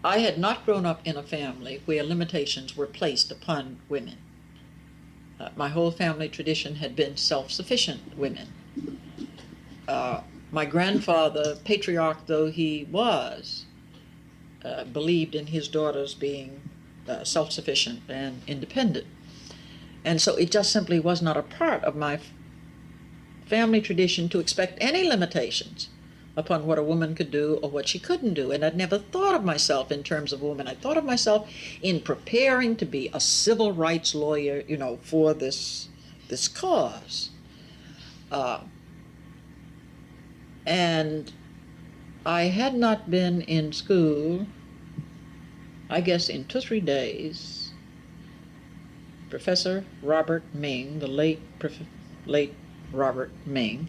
I had not grown up in a family where limitations were placed upon women. My whole family tradition had been self-sufficient women. My grandfather, patriarch though he was, believed in his daughters being self-sufficient and independent. And so it just simply was not a part of my family tradition to expect any limitations upon what a woman could do or what she couldn't do. And I'd never thought of myself in terms of women. I thought of myself in preparing to be a civil rights lawyer, you know, for this cause. And I had not been in school, I guess, in 2 or 3 days. Professor Robert Ming, the late Robert Ming,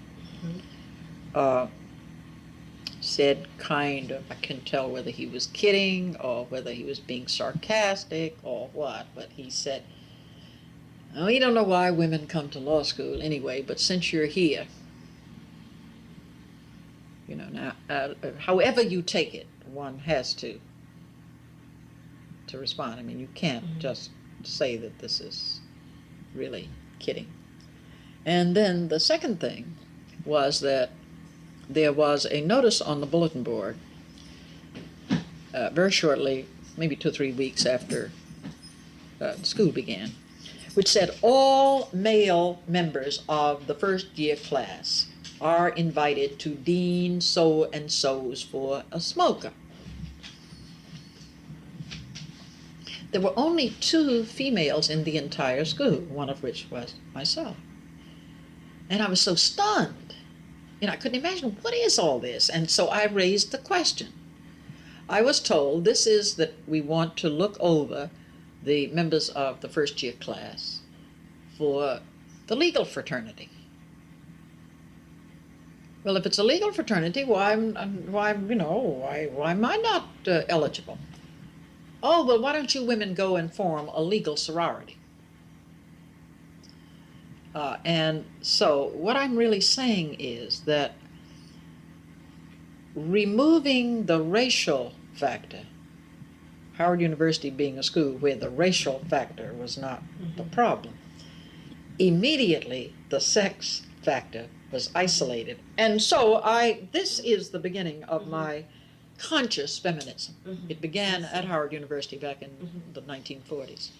said kind of, I couldn't tell whether he was kidding or whether he was being sarcastic or what, but he said, "Oh, we don't know why women come to law school anyway, but since you're here, you know, now, however you take it, one has to respond. I mean, you can't just say that this is really kidding." And then the second thing was that there was a notice on the bulletin board very shortly, maybe 2 or 3 weeks after school began, which said all male members of the first year class are invited to Dean so-and-so's for a smoker. There were only 2 females in the entire school, one of which was myself. And I was so stunned. You know, I couldn't imagine, what is all this? And so I raised the question. I was told this is that we want to look over the members of the first year class for the legal fraternity. Well, if it's a legal fraternity, why am I not eligible? Oh, well, why don't you women go and form a legal sorority? And so what I'm really saying is that removing the racial factor, Howard University being a school where the racial factor was not the problem, immediately the sex factor was isolated. And so this is the beginning of my conscious feminism. It began at Howard University back in the 1940s.